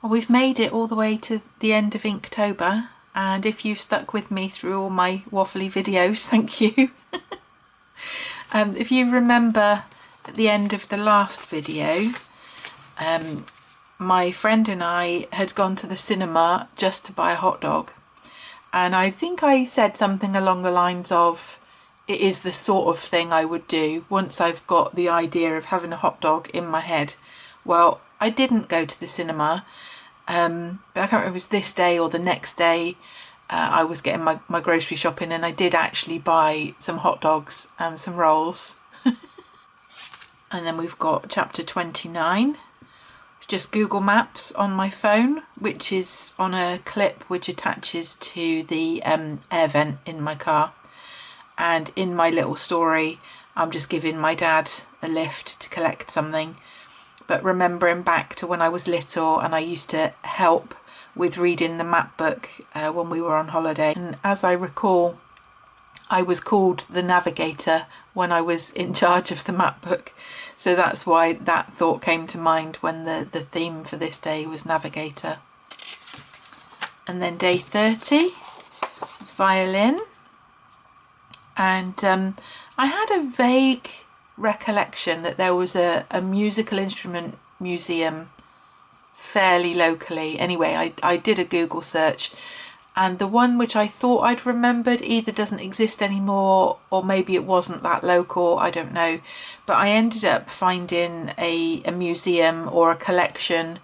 Well, we've made it all the way to the end of Inktober, and if you've stuck with me through all my waffly videos, thank you. If you remember at the end of the last video, my friend and I had gone to the cinema just to buy a hot dog, and I think I said something along the lines of, it is the sort of thing I would do once I've got the idea of having a hot dog in my head. Well, I didn't go to the cinema, but I can't remember if it was this day or the next day. I was getting my grocery shopping, and I did actually buy some hot dogs and some rolls. And then we've got chapter 29, just Google Maps on my phone, which is on a clip which attaches to the air vent in my car. And in my little story, I'm just giving my dad a lift to collect something, but remembering back to when I was little and I used to help with reading the map book when we were on holiday. And as I recall, I was called the navigator when I was in charge of the map book. So that's why that thought came to mind when the theme for this day was navigator. And then day 30 is violin. And I had a vague recollection that there was a musical instrument museum fairly locally. Anyway, I did a Google search, and the one which I thought I'd remembered either doesn't exist anymore, or maybe it wasn't that local, I don't know. But I ended up finding a museum or a collection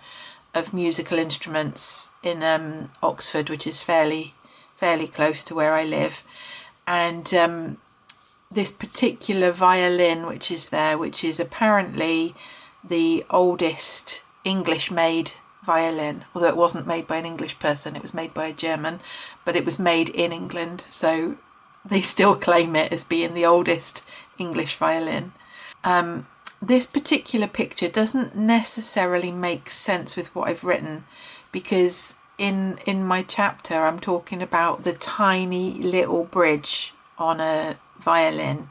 of musical instruments in Oxford, which is fairly close to where I live. And this particular violin which is there, which is apparently the oldest English-made violin, although it wasn't made by an English person, it was made by a German, but it was made in England, so they still claim it as being the oldest English violin. This particular picture doesn't necessarily make sense with what I've written, because in my chapter I'm talking about the tiny little bridge on a violin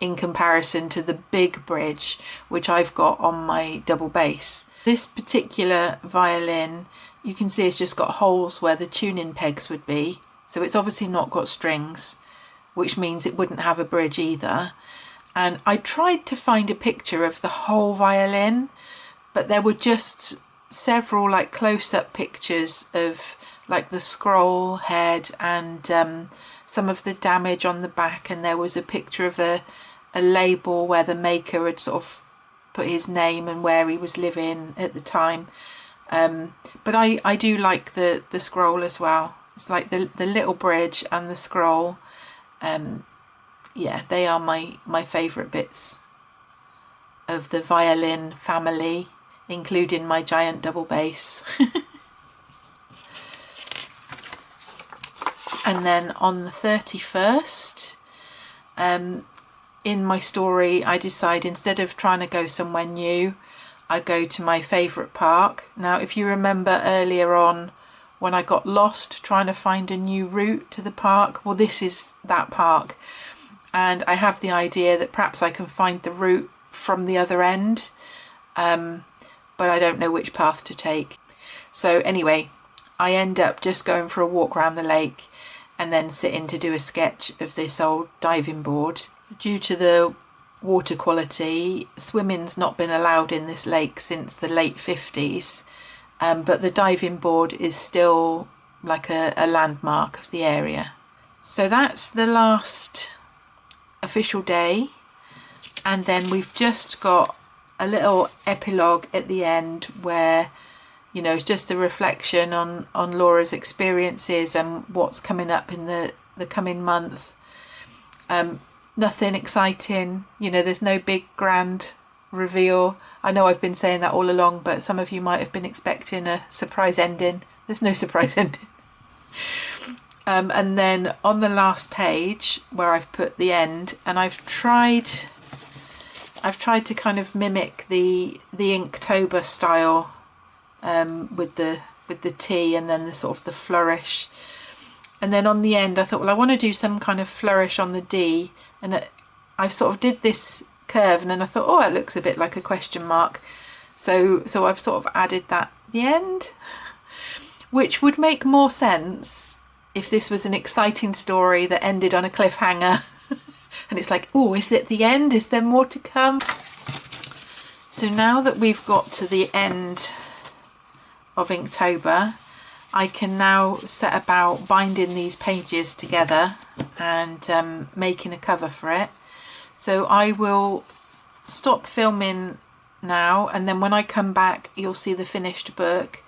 in comparison to the big bridge which I've got on my double bass. This particular violin, you can see it's just got holes where the tuning pegs would be, so it's obviously not got strings, which means it wouldn't have a bridge either. And I tried to find a picture of the whole violin, but there were just several like close-up pictures of like the scroll head and some of the damage on the back, and there was a picture of a label where the maker had sort of put his name and where he was living at the time. But I do like the scroll as well. It's like the little bridge and the scroll. Yeah, they are my favourite bits of the violin family, including my giant double bass. And then on the 31st, in my story, I decide instead of trying to go somewhere new, I go to my favourite park. Now, if you remember earlier on when I got lost trying to find a new route to the park, well, this is that park. And I have the idea that perhaps I can find the route from the other end, but I don't know which path to take. So anyway, I end up just going for a walk around the lake and then sitting to do a sketch of this old diving board. Due to the water quality, swimming's not been allowed in this lake since the late 50s, but the diving board is still like a landmark of the area. So that's the last official day, and then we've just got a little epilogue at the end where, you know, it's just a reflection on Laura's experiences and what's coming up in the coming month. Nothing exciting, you know, there's no big grand reveal. I know I've been saying that all along, but some of you might have been expecting a surprise ending. There's no surprise ending. And then on the last page where I've put the end, and I've tried to kind of mimic the Inktober style, with the T and then the sort of the flourish. And then on the end I thought, well, I want to do some kind of flourish on the D, and I sort of did this curve, and then I thought, oh, it looks a bit like a question mark, so I've sort of added that at the end. which would make more sense if this was an exciting story that ended on a cliffhanger. And it's like, oh, is it the end? Is there more to come? So now that we've got to the end of Inktober, I can now set about binding these pages together and making a cover for it. So I will stop filming now, and then when I come back you'll see the finished book.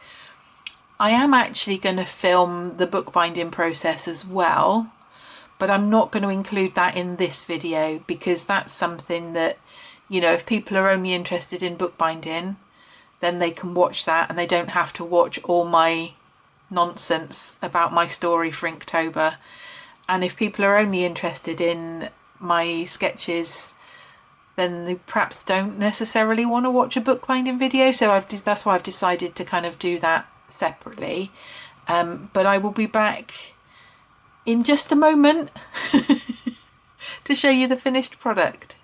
I am actually going to film the bookbinding process as well, but I'm not going to include that in this video because that's something that, you know, if people are only interested in bookbinding, then they can watch that and they don't have to watch all my nonsense about my story for Inktober. And if people are only interested in my sketches, then they perhaps don't necessarily want to watch a bookbinding video. So that's why I've decided to kind of do that separately. But I will be back in just a moment to show you the finished product.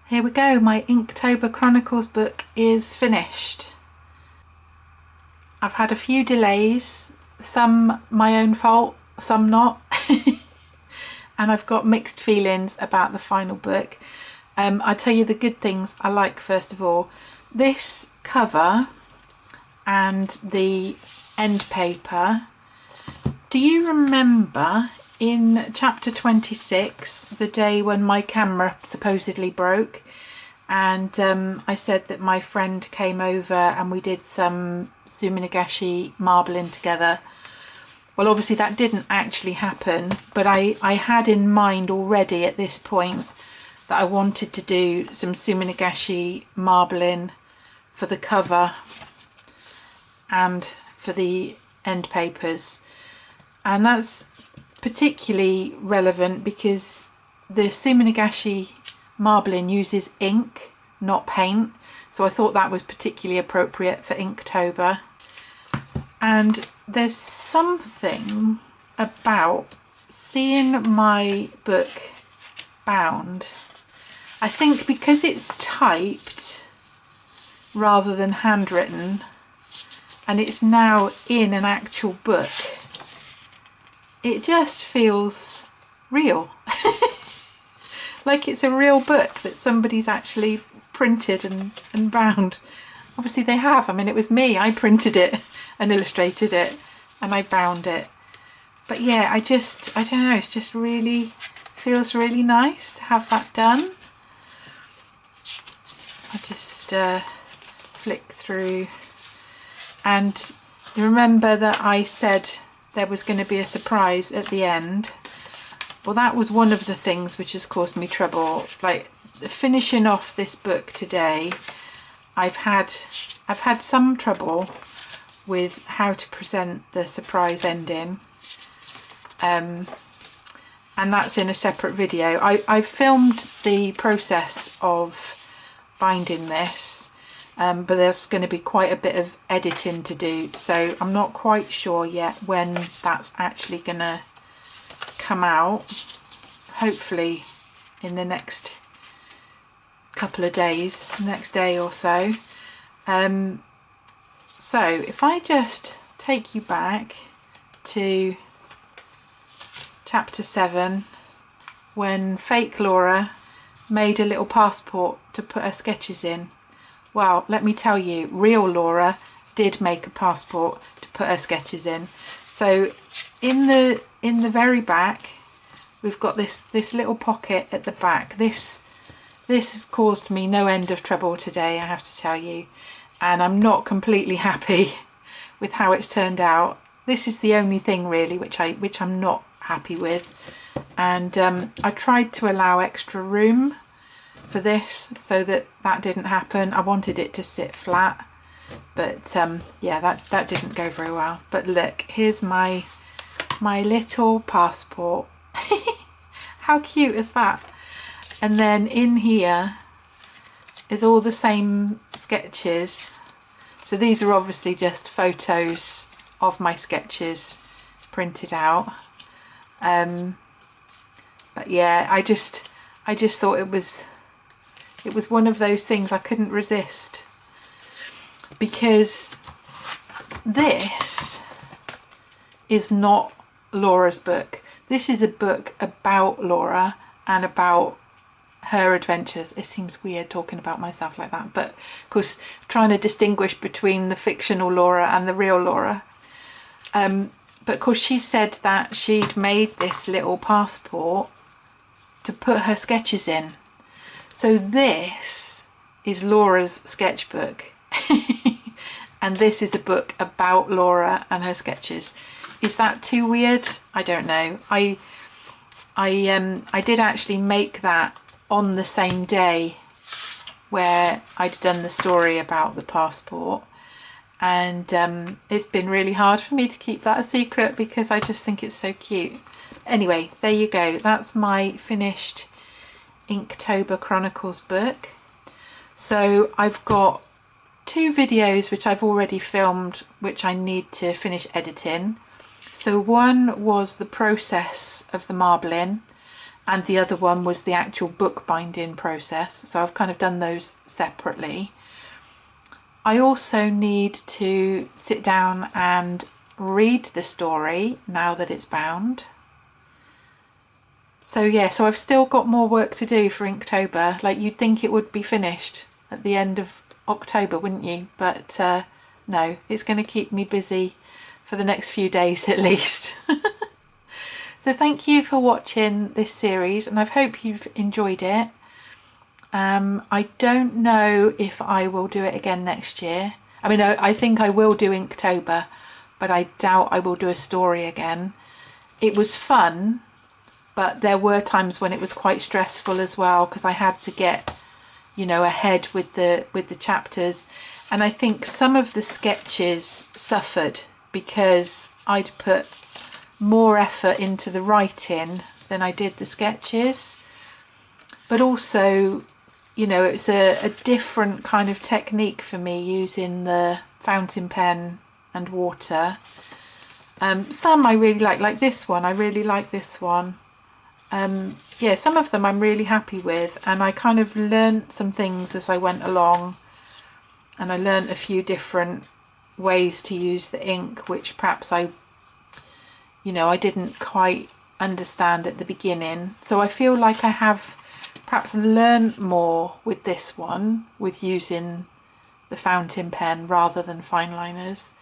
Here we go, my Inktober Chronicles book is finished. I've had a few delays, some my own fault, some not. And I've got mixed feelings about the final book. I'll tell you the good things I like first of all. This cover and the end paper. Do you remember in chapter 26, the day when my camera supposedly broke, and I said that my friend came over and we did some Suminagashi marbling together? Well, obviously that didn't actually happen, but I had in mind already at this point that I wanted to do some Suminagashi marbling for the cover and for the end papers. And that's particularly relevant because the Suminagashi marbling uses ink, not paint. So I thought that was particularly appropriate for Inktober. And there's something about seeing my book bound. I think because it's typed rather than handwritten, and it's now in an actual book, it just feels real. Like it's a real book that somebody's actually printed and bound. Obviously they have. I mean, it was me. I printed it and illustrated it and I bound it. But yeah, I don't know, it's just really feels really nice to have that done. I just flick through, and you remember that I said there was going to be a surprise at the end. Well, that was one of the things which has caused me trouble. Like finishing off this book today, I've had some trouble with how to present the surprise ending, and that's in a separate video. I filmed the process of binding this, but there's going to be quite a bit of editing to do, so I'm not quite sure yet when that's actually going to come out. Hopefully in the next couple of days, next day or so. So if I just take you back to chapter 7, when fake Laura made a little passport to put her sketches in. Well, let me tell you, real Laura did make a passport to put her sketches in. So in the very back, we've got this little pocket at the back. This has caused me no end of trouble today, I have to tell you, and I'm not completely happy with how it's turned out. This is the only thing really which I'm not happy with, and I tried to allow extra room for this so that didn't happen. I wanted it to sit flat, but yeah, that didn't go very well. But look, here's my little passport. How cute is that? And then in here is all the same sketches. So these are obviously just photos of my sketches printed out. But yeah, I just thought it was one of those things I couldn't resist, because this is not Laura's book. This is a book about Laura and about her adventures. It seems weird talking about myself like that, but of course trying to distinguish between the fictional Laura and the real Laura. But of course she said that she'd made this little passport to put her sketches in. So this is Laura's sketchbook. And this is a book about Laura and her sketches. Is that too weird? I don't know. I did actually make that on the same day where I'd done the story about the passport, and it's been really hard for me to keep that a secret because I just think it's so cute. Anyway, there you go. That's my finished Inktober Chronicles book. So I've got 2 videos which I've already filmed which I need to finish editing. So one was the process of the marbling and the other one was the actual book binding process. So I've kind of done those separately. I also need to sit down and read the story now that it's bound. So yeah, so I've still got more work to do for Inktober. Like, you'd think it would be finished at the end of October, wouldn't you? But no, it's going to keep me busy for the next few days at least. So thank you for watching this series, and I hope you've enjoyed it. I don't know if I will do it again next year. I mean, I think I will do Inktober, but I doubt I will do a story again. It was fun, but there were times when it was quite stressful as well, because I had to get, you know, ahead with the chapters. And I think some of the sketches suffered because I'd put more effort into the writing than I did the sketches. But also, you know, it's a different kind of technique for me using the fountain pen and water. Some I really like this one. I really like this one. Yeah, some of them I'm really happy with, and I kind of learnt some things as I went along, and I learnt a few different ways to use the ink which perhaps I didn't quite understand at the beginning. So I feel like I have perhaps learned more with this one, with using the fountain pen rather than fine liners.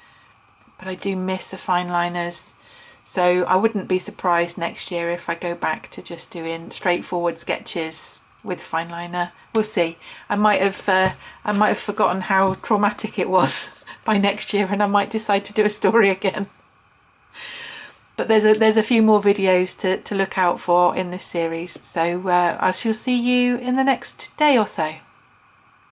But I do miss the fine liners. So I wouldn't be surprised next year if I go back to just doing straightforward sketches with fine liner. We'll see. I might have forgotten how traumatic it was by next year, and I might decide to do a story again. But there's a few more videos to look out for in this series. So I shall see you in the next day or so.